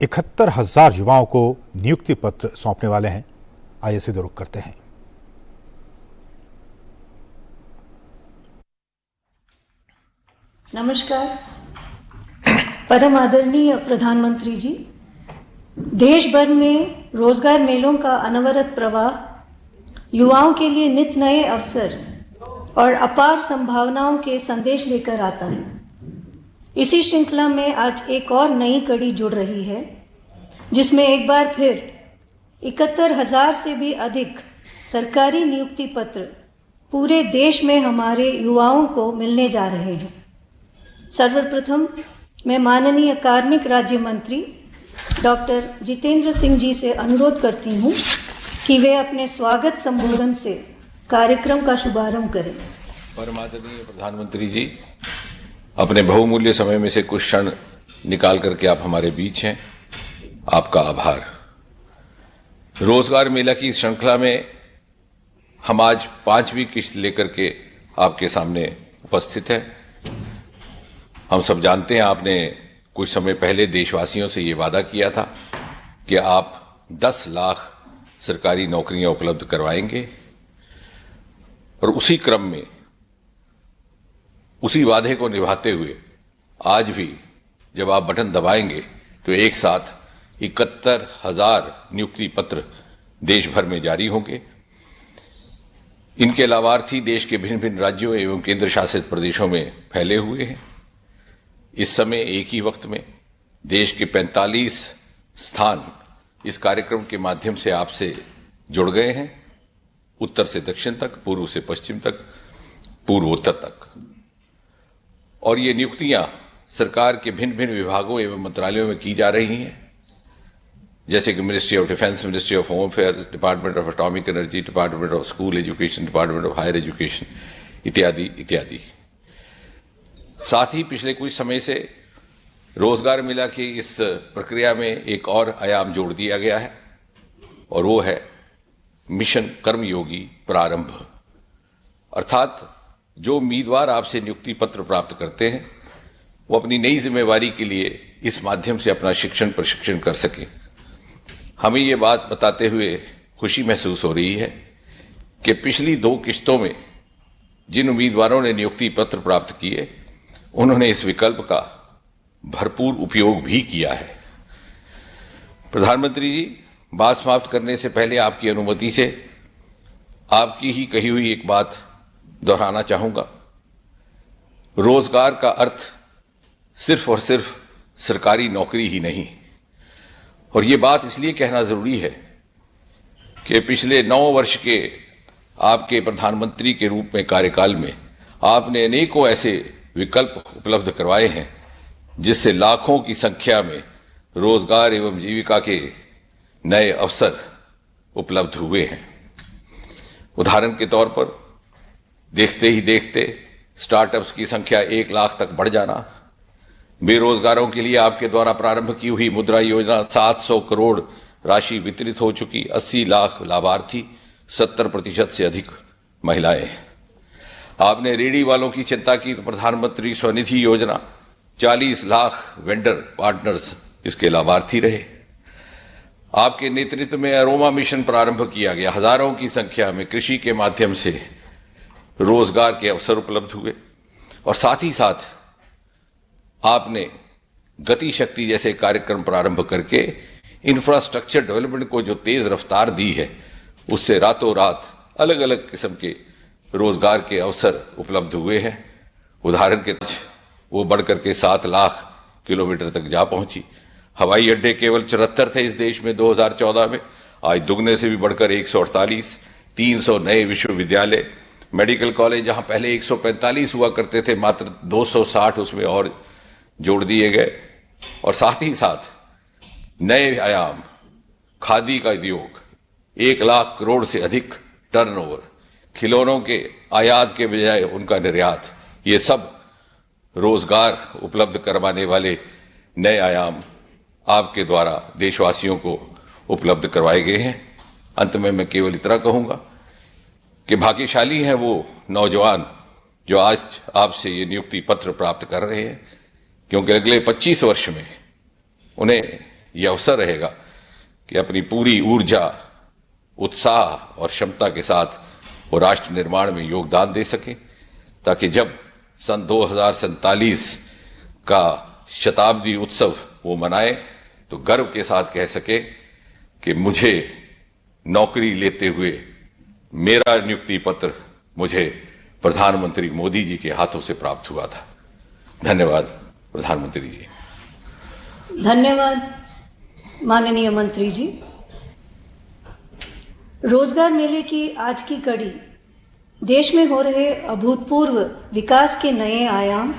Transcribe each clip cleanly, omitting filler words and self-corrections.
71,000 युवाओं को नियुक्ति पत्र सौंपने वाले हैं। आइए सीधे रुख करते हैं। नमस्कार। परम आदरणीय प्रधानमंत्री जी, देश भर में रोजगार मेलों का अनवरत प्रवाह युवाओं के लिए नित नए अवसर और अपार संभावनाओं के संदेश लेकर आता है। इसी श्रृंखला में आज एक और नई कड़ी जुड़ रही है, जिसमें एक बार फिर 71,000 से भी अधिक सरकारी नियुक्ति पत्र पूरे देश में हमारे युवाओं को मिलने जा रहे हैं। सर्वप्रथम मैं माननीय कार्मिक राज्य मंत्री डॉक्टर जितेंद्र सिंह जी से अनुरोध करती हूँ कि वे अपने स्वागत संबोधन से कार्यक्रम का शुभारंभ करें। परमादरणीय प्रधानमंत्री जी, अपने बहुमूल्य समय में से कुछ क्षण निकाल करके आप हमारे बीच हैं, आपका आभार। रोजगार मेला की श्रृंखला में हम आज 5वीं किस्त लेकर के आपके सामने उपस्थित हैं। हम सब जानते हैं, आपने कुछ समय पहले देशवासियों से ये वादा किया था कि आप 10 लाख सरकारी नौकरियां उपलब्ध करवाएंगे, और उसी क्रम में उसी वादे को निभाते हुए आज भी जब आप बटन दबाएंगे तो एक साथ 71,000 नियुक्ति पत्र देश भर में जारी होंगे। इनके लाभार्थी देश के भिन्न भिन्न राज्यों एवं केंद्र शासित प्रदेशों में फैले हुए हैं। इस समय एक ही वक्त में देश के 45 स्थान इस कार्यक्रम के माध्यम से आपसे जुड़ गए हैं, उत्तर से दक्षिण तक, पूर्व से पश्चिम तक, पूर्वोत्तर तक। और ये नियुक्तियां सरकार के भिन्न भिन्न विभागों एवं मंत्रालयों में की जा रही हैं, जैसे कि ministry of defence, ministry of home affairs, department of atomic energy, department of school education, department of higher education इत्यादि इत्यादि। साथ ही पिछले कुछ समय से रोजगार मेला की इस प्रक्रिया में एक और आयाम जोड़ दिया गया है, और वो है मिशन कर्मयोगी प्रारंभ। अर्थात जो उम्मीदवार आपसे नियुक्ति पत्र प्राप्त करते हैं वो अपनी नई जिम्मेवारी के लिए इस माध्यम से अपना शिक्षण प्रशिक्षण कर सकें। हमें ये बात बताते हुए खुशी महसूस हो रही है कि पिछली 2 किस्तों में जिन उम्मीदवारों ने नियुक्ति पत्र प्राप्त किए, उन्होंने इस विकल्प का भरपूर उपयोग भी किया है। प्रधानमंत्री जी, बात समाप्त करने से पहले आपकी अनुमति से आपकी ही कही हुई एक बात दोहराना चाहूंगा। रोजगार का अर्थ सिर्फ और सिर्फ सरकारी नौकरी ही नहीं, और ये बात इसलिए कहना जरूरी है कि पिछले 9 वर्ष के आपके प्रधानमंत्री के रूप में कार्यकाल में आपने अनेकों ऐसे विकल्प उपलब्ध करवाए हैं जिससे लाखों की संख्या में रोजगार एवं जीविका के नए अवसर उपलब्ध हुए हैं। उदाहरण के तौर पर देखते ही देखते स्टार्टअप्स की संख्या 1 लाख तक बढ़ जाना, बेरोजगारों के लिए आपके द्वारा प्रारंभ की हुई मुद्रा योजना 700 करोड़ राशि वितरित हो चुकी, 80 लाख लाभार्थी, 70% से अधिक महिलाएं। आपने रेहड़ी वालों की चिंता की तो प्रधानमंत्री स्वनिधि योजना, 40 लाख वेंडर पार्टनर्स इसके लाभार्थी रहे। आपके नेतृत्व में अरोमा मिशन प्रारंभ किया गया, हजारों की संख्या में कृषि के माध्यम से रोजगार के अवसर उपलब्ध हुए। और साथ ही साथ आपने गति शक्ति जैसे कार्यक्रम प्रारंभ करके इंफ्रास्ट्रक्चर डेवलपमेंट को जो तेज रफ्तार दी है, उससे रातों रात अलग अलग किस्म के रोजगार के अवसर उपलब्ध हुए हैं। उदाहरण के वो बढ़कर के 7 लाख किलोमीटर तक जा पहुंची। हवाई अड्डे केवल 74 थे इस देश में 2014 में, आज दुगने से भी बढ़कर 148, 300 नए विश्वविद्यालय, मेडिकल कॉलेज जहां पहले 145 हुआ करते थे, मात्र 260 उसमें और जोड़ दिए गए। और साथ ही साथ नए आयाम, खादी का उद्योग, 1 लाख करोड़ से अधिक टर्नओवर, खिलौनों के आयात के बजाय उनका निर्यात, ये सब रोजगार उपलब्ध करवाने वाले नए आयाम आपके द्वारा देशवासियों को उपलब्ध करवाए गए हैं। अंत में मैं केवल इतना कहूंगा कि भाग्यशाली हैं वो नौजवान जो आज आपसे ये नियुक्ति पत्र प्राप्त कर रहे हैं, क्योंकि अगले 25 वर्ष में उन्हें ये अवसर रहेगा कि अपनी पूरी ऊर्जा, उत्साह और क्षमता के साथ वो राष्ट्र निर्माण में योगदान दे सके, ताकि जब सन 2047 का शताब्दी उत्सव वो मनाए तो गर्व के साथ कह सके कि मुझे नौकरी लेते हुए मेरा नियुक्ति पत्र मुझे प्रधानमंत्री मोदी जी के हाथों से प्राप्त हुआ था। धन्यवाद प्रधानमंत्री जी। धन्यवाद माननीय मंत्री जी। रोजगार मेले की आज की कड़ी देश में हो रहे अभूतपूर्व विकास के नए आयाम,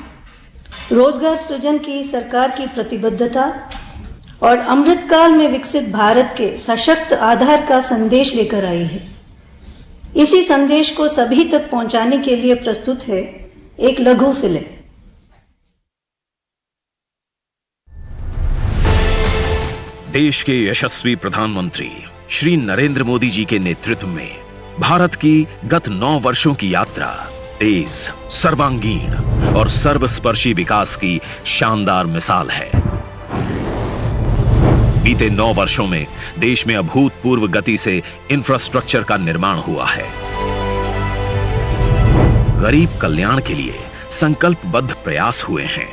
रोजगार सृजन की सरकार की प्रतिबद्धता और अमृतकाल में विकसित भारत के सशक्त आधार का संदेश लेकर आई है। इसी संदेश को सभी तक पहुंचाने के लिए प्रस्तुत है एक लघु फिल्म। देश के यशस्वी प्रधानमंत्री श्री नरेंद्र मोदी जी के नेतृत्व में भारत की गत 9 वर्षों की यात्रा तेज, सर्वांगीण और सर्वस्पर्शी विकास की शानदार मिसाल है। बीते 9 वर्षों में देश में अभूतपूर्व गति से इंफ्रास्ट्रक्चर का निर्माण हुआ है। गरीब कल्याण के लिए संकल्पबद्ध प्रयास हुए हैं।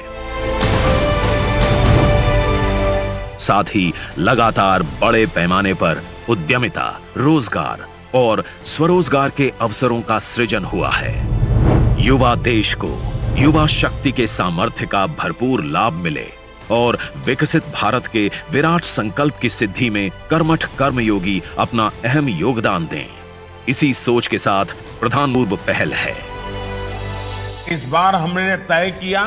साथ ही लगातार बड़े पैमाने पर उद्यमिता, रोजगार और स्वरोजगार के अवसरों का सृजन हुआ है। युवा देश को युवा शक्ति के सामर्थ्य का भरपूर लाभ मिले और विकसित भारत के विराट संकल्प की सिद्धि में कर्मठ कर्मयोगी अपना अहम योगदान दें, इसी सोच के साथ प्रधानपूर्व पहल है। इस बार हमने तय किया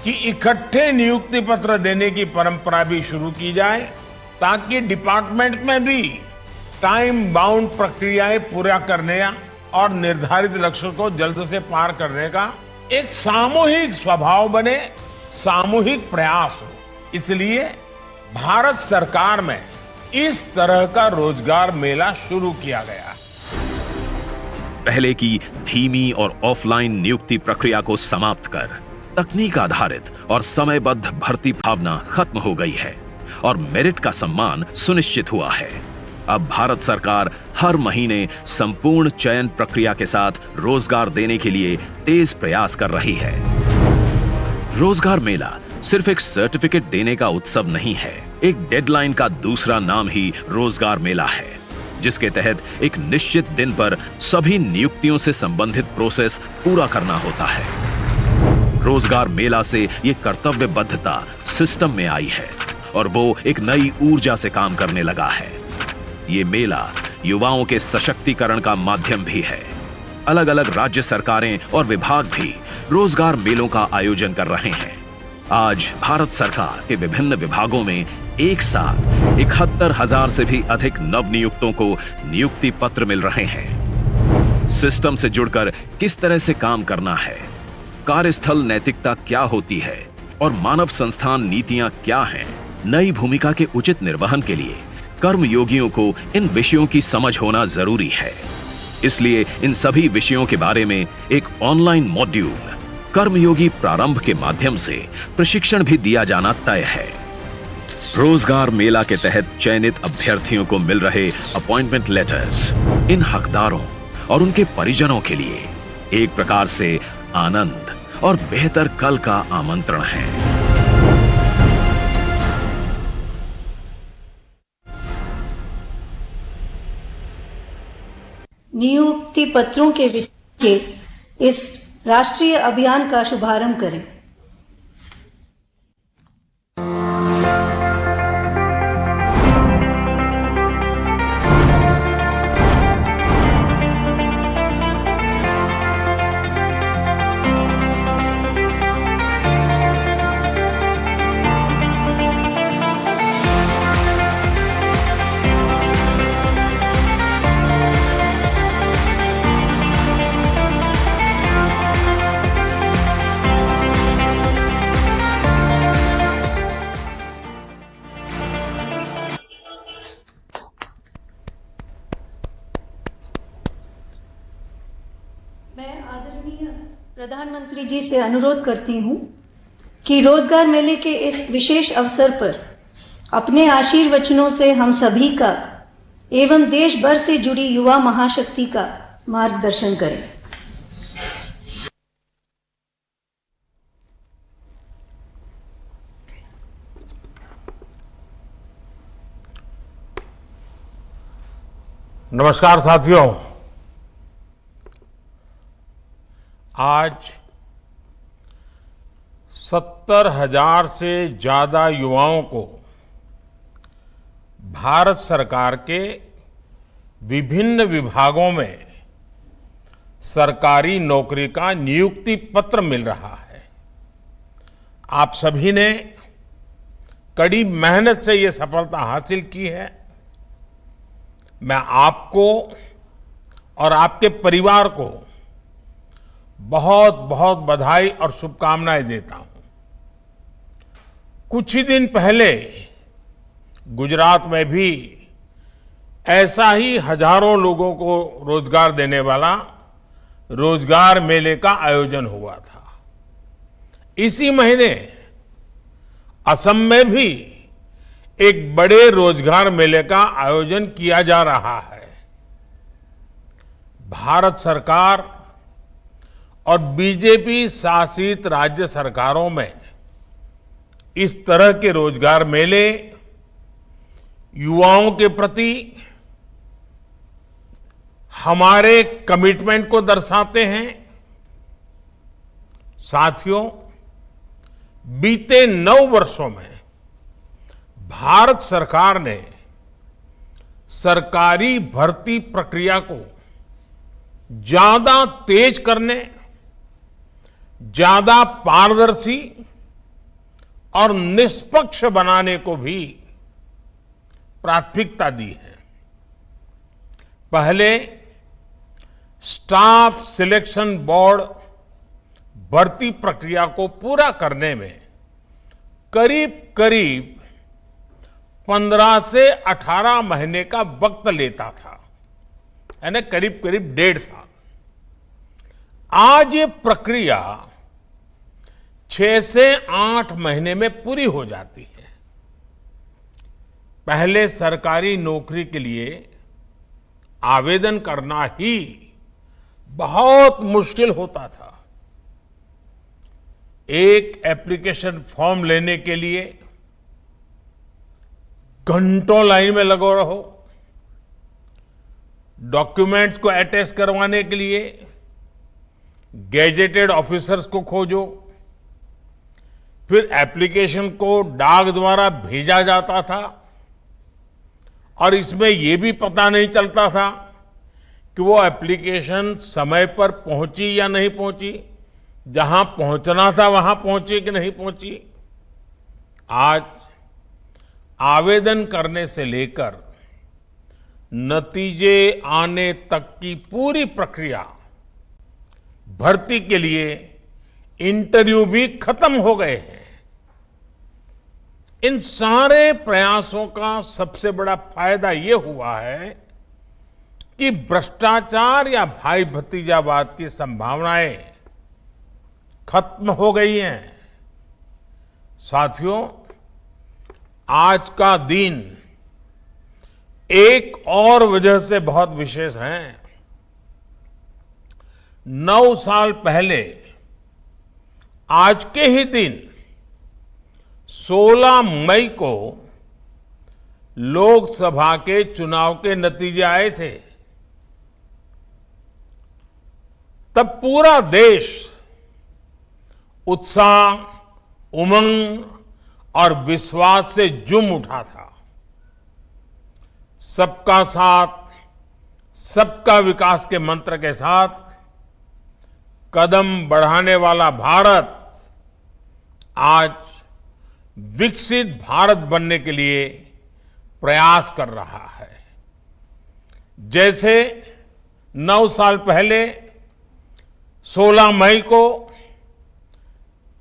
कि इकट्ठे नियुक्ति पत्र देने की परंपरा भी शुरू की जाए, ताकि डिपार्टमेंट में भी टाइम बाउंड प्रक्रियाएं पूरा करने और निर्धारित लक्ष्य को जल्द से पार करने का एक सामूहिक स्वभाव बने, सामूहिक प्रयास हो। इसलिए भारत सरकार में इस तरह का रोजगार मेला शुरू किया गया। पहले की धीमी और ऑफलाइन नियुक्ति प्रक्रिया को समाप्त कर तकनीक आधारित और समयबद्ध भर्ती भावना खत्म हो गई है और मेरिट का सम्मान सुनिश्चित हुआ है। अब भारत सरकार हर महीने संपूर्ण चयन प्रक्रिया के साथ रोजगार देने के लिए तेज प्रयास कर रही है। रोजगार मेला सिर्फ एक सर्टिफिकेट देने का उत्सव नहीं है, एक डेडलाइन का दूसरा नाम ही रोजगार मेला है, जिसके तहत एक निश्चित दिन पर सभी नियुक्तियों से संबंधित प्रोसेस पूरा करना होता है। रोजगार मेला से ये कर्तव्यबद्धता सिस्टम में आई है और वो एक नई ऊर्जा से काम करने लगा है। ये मेला युवाओं के सशक्तिकरण का माध्यम भी है। अलग अलग राज्य सरकारें और विभाग भी रोजगार मेलों का आयोजन कर रहे हैं। आज भारत सरकार के विभिन्न विभागों में एक साथ 71,000 से भी अधिक नवनियुक्तों को नियुक्ति पत्र मिल रहे हैं। सिस्टम से जुड़कर किस तरह से काम करना है, कार्यस्थल नैतिकता क्या होती है और मानव संस्थान नीतियां क्या हैं, नई भूमिका के उचित निर्वहन के लिए कर्मयोगियों को इन विषयों की समझ होना जरूरी है। इसलिए इन सभी विषयों के बारे में एक ऑनलाइन मॉड्यूल कर्मयोगी प्रारंभ के माध्यम से प्रशिक्षण भी दिया जाना तय है। रोजगार मेला के तहत चयनित अभ्यर्थियों को मिल रहे अपॉइंटमेंट लेटर्स इन हकदारों और उनके परिजनों के लिए एक प्रकार से आनंद और बेहतर कल का आमंत्रण है। नियुक्ति पत्रों के वितरण के इस राष्ट्रीय अभियान का शुभारंभ करें। मैं आदरणीय प्रधानमंत्री जी से अनुरोध करती हूं कि रोजगार मेले के इस विशेष अवसर पर अपने आशीर्वचनों से हम सभी का एवं देश भर से जुड़ी युवा महाशक्ति का मार्गदर्शन करें। नमस्कार साथियों, आज 70,000 से ज्यादा युवाओं को भारत सरकार के विभिन्न विभागों में सरकारी नौकरी का नियुक्ति पत्र मिल रहा है। आप सभी ने कड़ी मेहनत से ये सफलता हासिल की है। मैं आपको और आपके परिवार को बहुत बहुत बधाई और शुभकामनाएं देता हूं। कुछ ही दिन पहले गुजरात में भी ऐसा ही हजारों लोगों को रोजगार देने वाला रोजगार मेले का आयोजन हुआ था। इसी महीने असम में भी एक बड़े रोजगार मेले का आयोजन किया जा रहा है। भारत सरकार और बीजेपी शासित राज्य सरकारों में इस तरह के रोजगार मेले युवाओं के प्रति हमारे कमिटमेंट को दर्शाते हैं। साथियों, बीते 9 वर्षों में भारत सरकार ने सरकारी भर्ती प्रक्रिया को ज्यादा तेज करने, ज्यादा पारदर्शी और निष्पक्ष बनाने को भी प्राथमिकता दी है। पहले स्टाफ सिलेक्शन बोर्ड भर्ती प्रक्रिया को पूरा करने में करीब करीब 15 से 18 महीने का वक्त लेता था, यानी करीब करीब 1.5 साल। आज ये प्रक्रिया 6 से 8 महीने में पूरी हो जाती है। पहले सरकारी नौकरी के लिए आवेदन करना ही बहुत मुश्किल होता था। एक एप्लीकेशन फॉर्म लेने के लिए घंटों लाइन में लगो रहो, डॉक्यूमेंट्स को अटैच करवाने के लिए गैजेटेड ऑफिसर्स को खोजो, फिर एप्लीकेशन को डाक द्वारा भेजा जाता था और इसमें यह भी पता नहीं चलता था कि वो एप्लीकेशन समय पर पहुंची या नहीं पहुंची, जहां पहुंचना था वहां पहुंची कि नहीं पहुंची। आज आवेदन करने से लेकर नतीजे आने तक की पूरी प्रक्रिया, भर्ती के लिए इंटरव्यू भी खत्म हो गए हैं। इन सारे प्रयासों का सबसे बड़ा फायदा ये हुआ है कि भ्रष्टाचार या भाई भतीजावाद की संभावनाएं खत्म हो गई हैं। साथियों, आज का दिन एक और वजह से बहुत विशेष है। 9 साल पहले आज के ही दिन 16 मई को लोकसभा के चुनाव के नतीजे आए थे। तब पूरा देश उत्साह, उमंग और विश्वास से झूम उठा था। सबका साथ, सबका विकास के मंत्र के साथ कदम बढ़ाने वाला भारत आज विकसित भारत बनने के लिए प्रयास कर रहा है। जैसे 9 साल पहले 16 मई को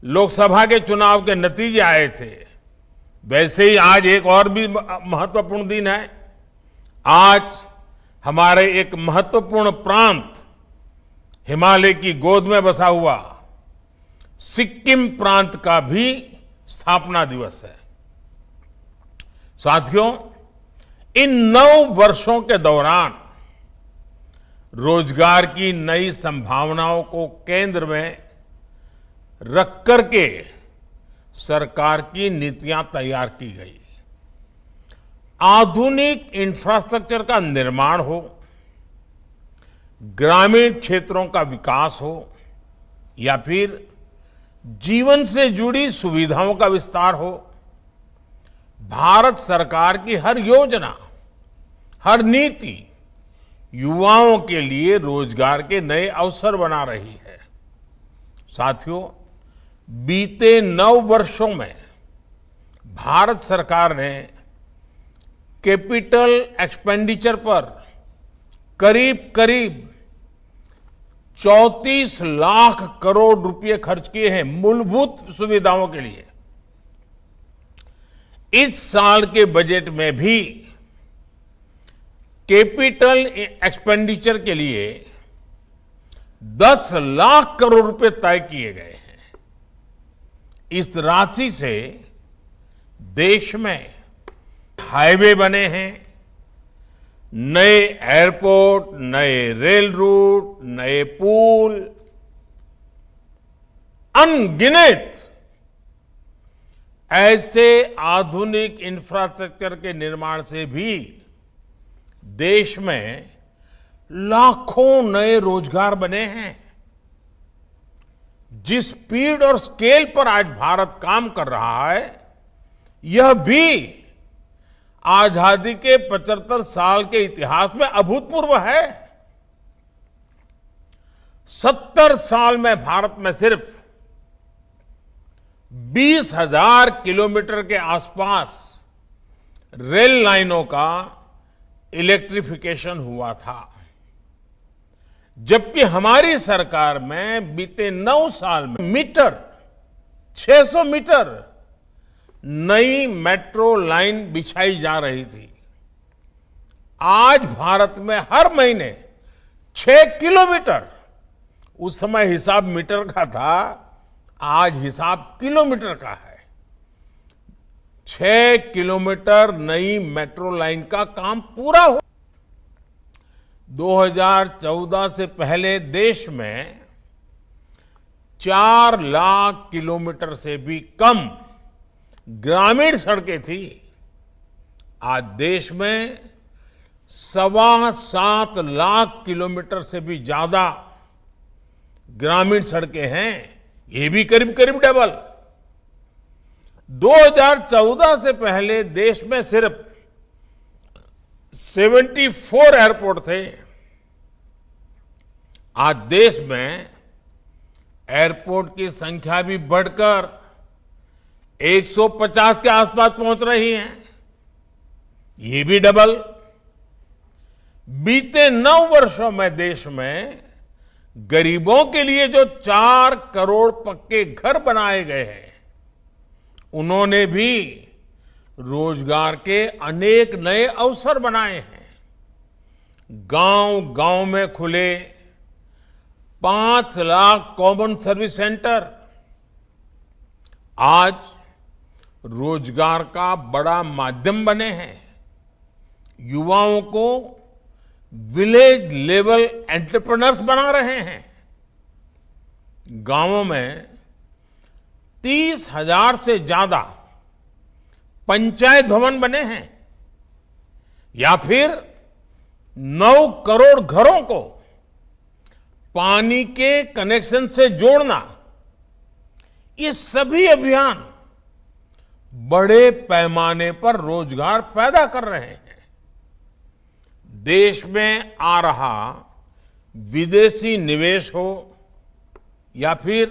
लोकसभा के चुनाव के नतीजे आए थे, वैसे ही आज एक और भी महत्वपूर्ण दिन है। आज हमारे एक महत्वपूर्ण प्रांत, हिमालय की गोद में बसा हुआ सिक्किम प्रांत का भी स्थापना दिवस है। साथियों, इन 9 वर्षों के दौरान रोजगार की नई संभावनाओं को केंद्र में रख करके सरकार की नीतियां तैयार की गई। आधुनिक इंफ्रास्ट्रक्चर का निर्माण हो, ग्रामीण क्षेत्रों का विकास हो या फिर जीवन से जुड़ी सुविधाओं का विस्तार हो, भारत सरकार की हर योजना, हर नीति युवाओं के लिए रोजगार के नए अवसर बना रही है। साथियों, बीते 9 वर्षों में भारत सरकार ने कैपिटल एक्सपेंडिचर पर करीब करीब 34 लाख करोड़ रुपए खर्च किए हैं मूलभूत सुविधाओं के लिए। इस साल के बजट में भी कैपिटल एक्सपेंडिचर के लिए 10 लाख करोड़ रुपए तय किए गए हैं। इस राशि से देश में हाईवे बने हैं, नए एयरपोर्ट, नए रेल रूट, नए पुल, अनगिनत ऐसे आधुनिक इंफ्रास्ट्रक्चर के निर्माण से भी देश में लाखों नए रोजगार बने हैं। जिस स्पीड और स्केल पर आज भारत काम कर रहा है, यह भी आजादी के 75 साल के इतिहास में अभूतपूर्व है। 70 साल में भारत में सिर्फ 20,000 किलोमीटर के आसपास रेल लाइनों का इलेक्ट्रिफिकेशन हुआ था, जबकि हमारी सरकार में बीते 9 साल में 600 मीटर नई मेट्रो लाइन बिछाई जा रही थी। आज भारत में हर महीने 6 किलोमीटर, उस समय हिसाब मीटर का था, आज हिसाब किलोमीटर का है, 6 किलोमीटर नई मेट्रो लाइन का काम पूरा हो। 2014 से पहले देश में 4 लाख किलोमीटर से भी कम ग्रामीण सड़कें थी। आज देश में 7.25 लाख किलोमीटर से भी ज्यादा ग्रामीण सड़कें हैं, ये भी करीब करीब डबल। 2014 से पहले देश में सिर्फ 74 एयरपोर्ट थे। आज देश में एयरपोर्ट की संख्या भी बढ़कर 150 के आसपास पहुंच रही है, ये भी डबल। बीते 9 वर्षों में देश में गरीबों के लिए जो 4 करोड़ पक्के घर बनाए गए हैं, उन्होंने भी रोजगार के अनेक नए अवसर बनाए हैं। गांव-गांव में खुले 5 लाख कॉमन सर्विस सेंटर आज रोजगार का बड़ा माध्यम बने हैं। युवाओं को विलेज लेवल एंटरप्रेन्योर्स बना रहे हैं। गांवों में 30,000 से ज्यादा पंचायत भवन बने हैं, या फिर 9 करोड़ घरों को पानी के कनेक्शन से जोड़ना, ये सभी अभियान बड़े पैमाने पर रोजगार पैदा कर रहे हैं। देश में आ रहा विदेशी निवेश हो या फिर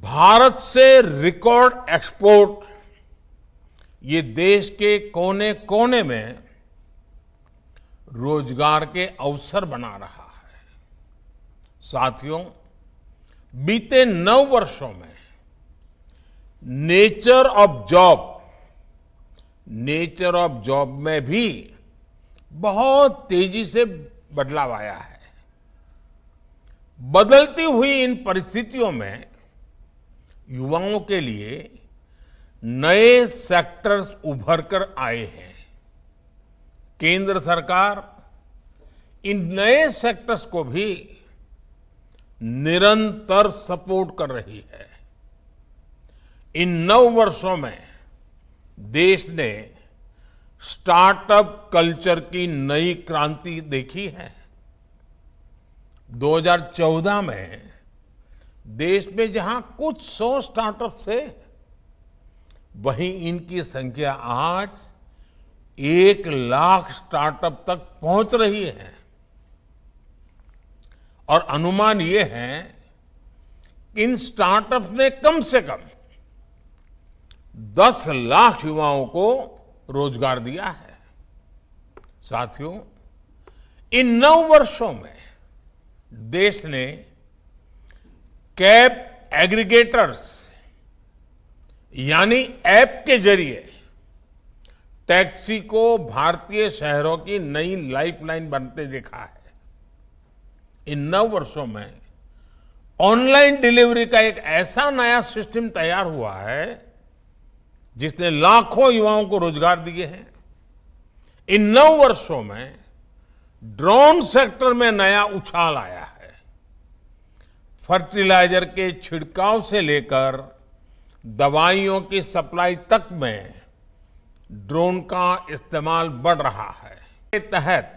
भारत से रिकॉर्ड एक्सपोर्ट, ये देश के कोने कोने में रोजगार के अवसर बना रहा है। साथियों, बीते 9 वर्षों में नेचर ऑफ जॉब में भी बहुत तेजी से बदलाव आया है। बदलती हुई इन परिस्थितियों में युवाओं के लिए नए सेक्टर्स उभर कर आए हैं। केंद्र सरकार इन नए सेक्टर्स को भी निरंतर सपोर्ट कर रही है। इन 9 वर्षों में देश ने स्टार्टअप कल्चर की नई क्रांति देखी है। 2014 में देश में जहां कुछ 100 स्टार्टअप थे, वहीं इनकी संख्या आज 1 लाख स्टार्टअप तक पहुंच रही है। और अनुमान ये है कि इन स्टार्टअप्स ने कम से कम 10 लाख युवाओं को रोजगार दिया है। साथियों, इन 9 वर्षों में देश ने कैब एग्रीगेटर्स यानी ऐप के जरिए टैक्सी को भारतीय शहरों की नई लाइफलाइन बनते देखा है। इन 9 वर्षों में ऑनलाइन डिलीवरी का एक ऐसा नया सिस्टम तैयार हुआ है जिसने लाखों युवाओं को रोजगार दिए हैं। इन 9 वर्षों में ड्रोन सेक्टर में नया उछाल आया है। फर्टिलाइजर के छिड़काव से लेकर दवाइयों की सप्लाई तक में ड्रोन का इस्तेमाल बढ़ रहा है। के तहत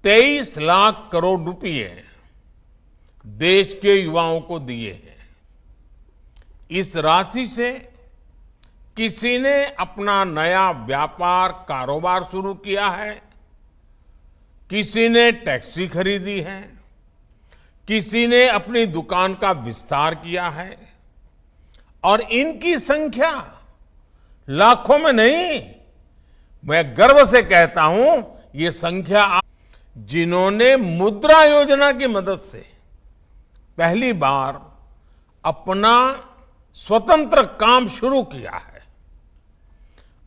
23 लाख करोड़ रुपए देश के युवाओं को दिए हैं। इस राशि से किसी ने अपना नया व्यापार कारोबार शुरू किया है, किसी ने टैक्सी खरीदी है, किसी ने अपनी दुकान का विस्तार किया है। और इनकी संख्या लाखों में नहीं, मैं गर्व से कहता हूं, ये संख्या जिन्होंने मुद्रा योजना की मदद से पहली बार अपना स्वतंत्र काम शुरू किया है।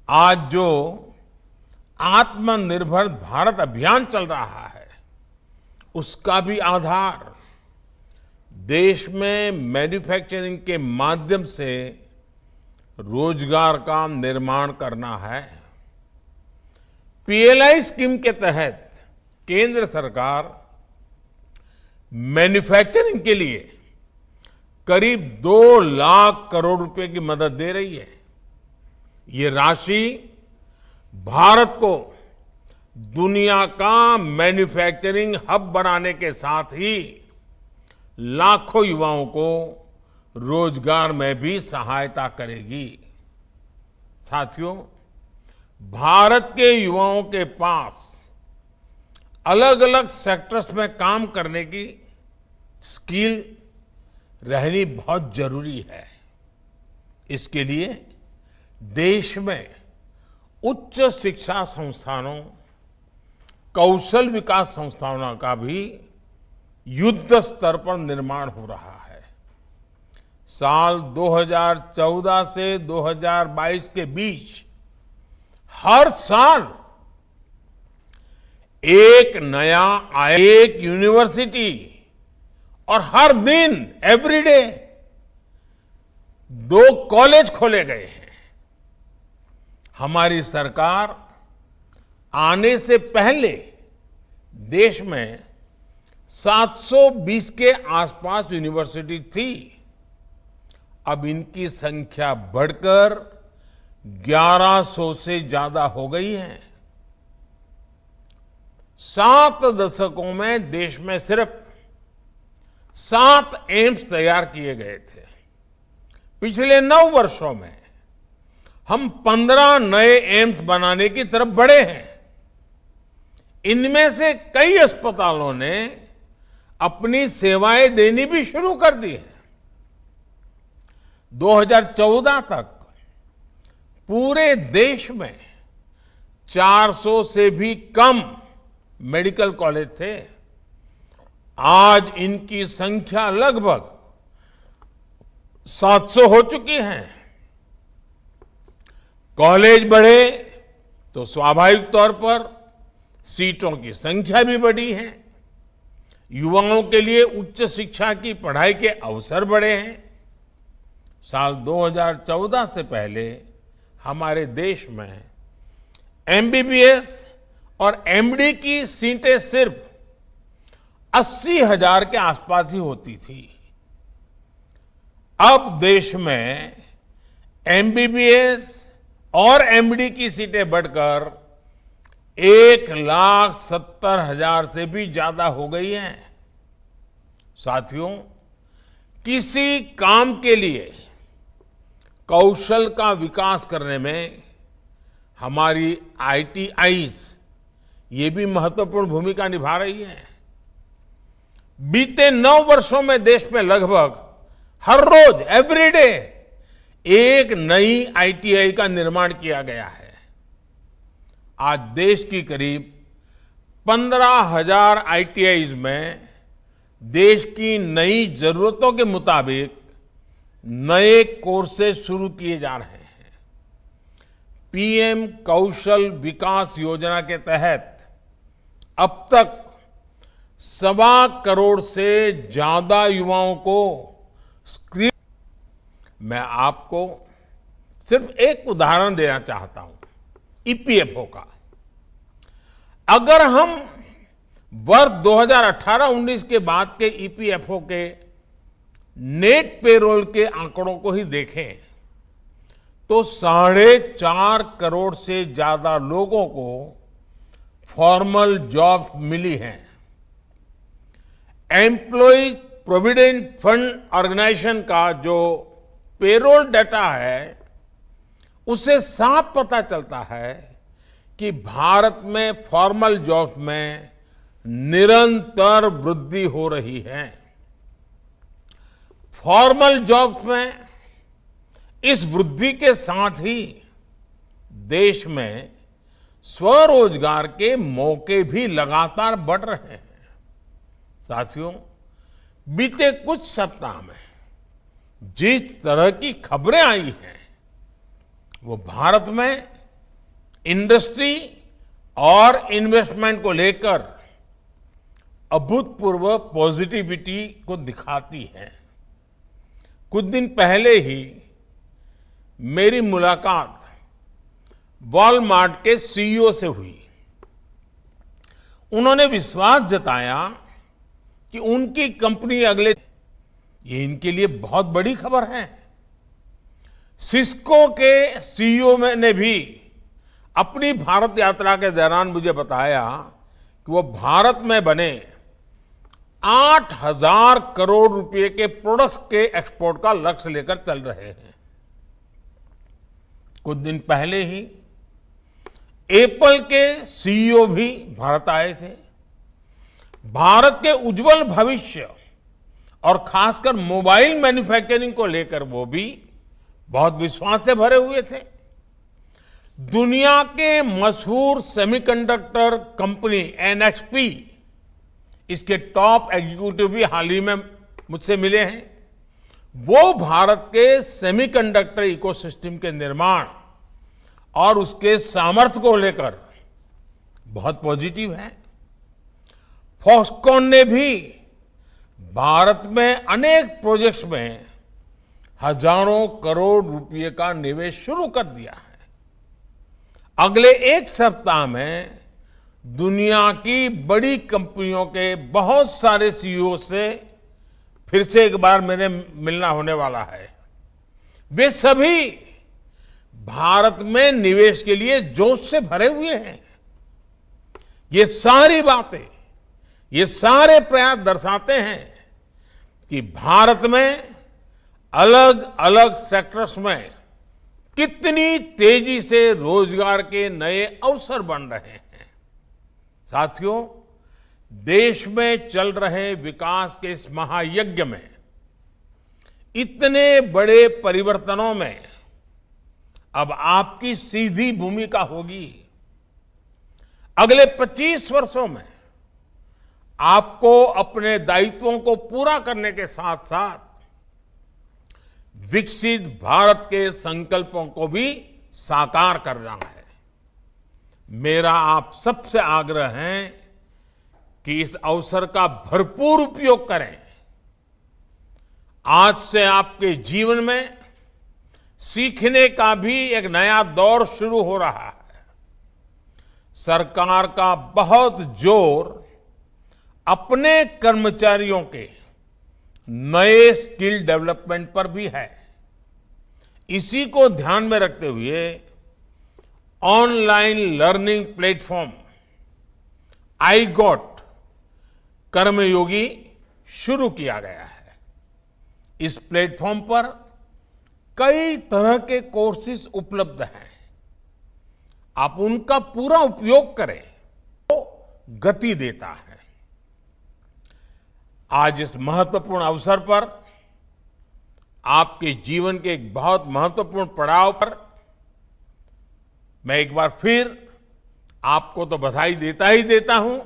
आज जो आत्मनिर्भर भारत अभियान चल रहा है, उसका भी आधार देश में मैन्युफैक्चरिंग के माध्यम से रोजगार का निर्माण करना है। पीएलआई स्कीम के तहत केंद्र सरकार मैन्युफैक्चरिंग के लिए करीब 2 लाख करोड़ रुपए की मदद दे रही है। ये राशि भारत को दुनिया का मैन्युफैक्चरिंग हब बनाने के साथ ही लाखों युवाओं को रोजगार में भी सहायता करेगी। साथियों, भारत के युवाओं के पास अलग अलग सेक्टर्स में काम करने की स्किल रहनी बहुत जरूरी है। इसके लिए देश में उच्च शिक्षा संस्थानों, कौशल विकास संस्थानों का भी युद्ध स्तर पर निर्माण हो रहा है। साल 2014 से 2022 के बीच हर साल एक नया एक यूनिवर्सिटी और हर दिन एवरीडे 2 कॉलेज खोले गए हैं। हमारी सरकार आने से पहले देश में 720 के आसपास यूनिवर्सिटी थी। अब इनकी संख्या बढ़कर 1100 से ज्यादा हो गई है। 7 दशकों में देश में सिर्फ 7 एम्स तैयार किए गए थे। पिछले 9 वर्षों में हम 15 नए एम्स बनाने की तरफ बढ़े हैं। इनमें से कई अस्पतालों ने अपनी सेवाएं देनी भी शुरू कर दी है। 2014 तक पूरे देश में 400 से भी कम मेडिकल कॉलेज थे। आज इनकी संख्या लगभग 700 हो चुकी है। कॉलेज बढ़े तो स्वाभाविक तौर पर सीटों की संख्या भी बढ़ी है। युवाओं के लिए उच्च शिक्षा की पढ़ाई के अवसर बढ़े हैं। साल 2014 से पहले हमारे देश में एमबीबीएस और एमडी की सीटें सिर्फ 80,000 के आसपास ही होती थी। अब देश में एमबीबीएस और एमडी की सीटें बढ़कर 1,70,000 से भी ज्यादा हो गई हैं। साथियों, किसी काम के लिए कौशल का विकास करने में हमारी आईटीआईज ये भी महत्वपूर्ण भूमिका निभा रही है। बीते 9 वर्षों में देश में लगभग हर रोज एवरीडे एक नई आईटीआई का निर्माण किया गया है। आज देश की करीब 15,000 आईटीआईज में देश की नई जरूरतों के मुताबिक नए कोर्सेज शुरू किए जा रहे हैं। पीएम कौशल विकास योजना के तहत अब तक 1.25 करोड़ से ज्यादा युवाओं को स्क्रीन। मैं आपको सिर्फ एक उदाहरण देना चाहता हूं, ईपीएफओ का। अगर हम वर्ष 2018-19 के बाद के ईपीएफओ के नेट पेरोल के आंकड़ों को ही देखें तो 4.5 करोड़ से ज्यादा लोगों को फॉर्मल जॉब मिली हैं। एम्प्लॉयज प्रोविडेंट फंड ऑर्गेनाइजेशन का जो पेरोल डाटा है उससे साफ पता चलता है कि भारत में फॉर्मल जॉब्स में निरंतर वृद्धि हो रही है। फॉर्मल जॉब्स में इस वृद्धि के साथ ही देश में स्वरोजगार के मौके भी लगातार बढ़ रहे हैं। साथियों, बीते कुछ सप्ताह में जिस तरह की खबरें आई हैं वो भारत में इंडस्ट्री और इन्वेस्टमेंट को लेकर अभूतपूर्व पॉजिटिविटी को दिखाती है। कुछ दिन पहले ही मेरी मुलाकात वॉलमार्ट के सीईओ से हुई। उन्होंने विश्वास जताया कि उनकी कंपनी ये इनके लिए बहुत बड़ी खबर है। सिस्को के सीईओ ने भी अपनी भारत यात्रा के दौरान मुझे बताया कि वो भारत में बने 8,000 करोड़ रुपए के प्रोडक्ट्स के एक्सपोर्ट का लक्ष्य लेकर चल रहे हैं। कुछ दिन पहले ही एप्पल के सीईओ भी भारत आए थे। भारत के उज्जवल भविष्य और खासकर मोबाइल मैन्युफैक्चरिंग को लेकर वो भी बहुत विश्वास से भरे हुए थे। दुनिया के मशहूर सेमीकंडक्टर कंपनी एनएक्सपी, इसके टॉप एग्जीक्यूटिव भी हाल ही में मुझसे मिले हैं। वो भारत के सेमीकंडक्टर इकोसिस्टम के निर्माण और उसके सामर्थ्य को लेकर बहुत पॉजिटिव है। फॉक्सकॉन ने भी भारत में अनेक प्रोजेक्ट्स में हजारों करोड़ रुपए का निवेश शुरू कर दिया है। अगले एक सप्ताह में दुनिया की बड़ी कंपनियों के बहुत सारे सीईओ से फिर से एक बार मेरे मिलना होने वाला है। वे सभी भारत में निवेश के लिए जोश से भरे हुए हैं। ये सारी बातें, ये सारे प्रयास दर्शाते हैं कि भारत में अलग अलग सेक्टर्स में कितनी तेजी से रोजगार के नए अवसर बन रहे हैं। साथियों, देश में चल रहे विकास के इस महायज्ञ में इतने बड़े परिवर्तनों में अब आपकी सीधी भूमिका होगी। अगले 25 वर्षों में आपको अपने दायित्वों को पूरा करने के साथ साथ विकसित भारत के संकल्पों को भी साकार करना है। मेरा आप सबसे आग्रह है कि इस अवसर का भरपूर उपयोग करें। आज से आपके जीवन में सीखने का भी एक नया दौर शुरू हो रहा है। सरकार का बहुत जोर अपने कर्मचारियों के नए स्किल डेवलपमेंट पर भी है। इसी को ध्यान में रखते हुए ऑनलाइन लर्निंग प्लेटफॉर्म iGOT कर्मयोगी शुरू किया गया है। इस प्लेटफॉर्म पर कई तरह के कोर्सेज उपलब्ध हैं। आप उनका पूरा उपयोग करें तो गति देता है। आज इस महत्वपूर्ण अवसर पर आपके जीवन के एक बहुत महत्वपूर्ण पड़ाव पर मैं एक बार फिर आपको तो बधाई देता ही देता हूं,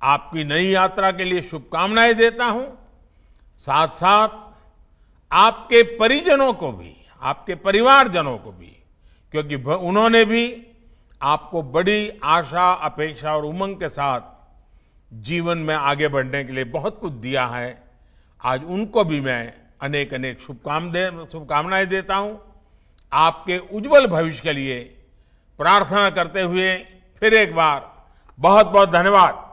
आपकी नई यात्रा के लिए शुभकामनाएं देता हूं। साथ साथ आपके परिजनों को भी, आपके परिवारजनों को भी, क्योंकि उन्होंने भी आपको बड़ी आशा, अपेक्षा और उमंग के साथ जीवन में आगे बढ़ने के लिए बहुत कुछ दिया है। आज उनको भी मैं अनेक अनेक शुभकामनाएं देता हूं। आपके उज्जवल भविष्य के लिए प्रार्थना करते हुए फिर एक बार बहुत बहुत धन्यवाद।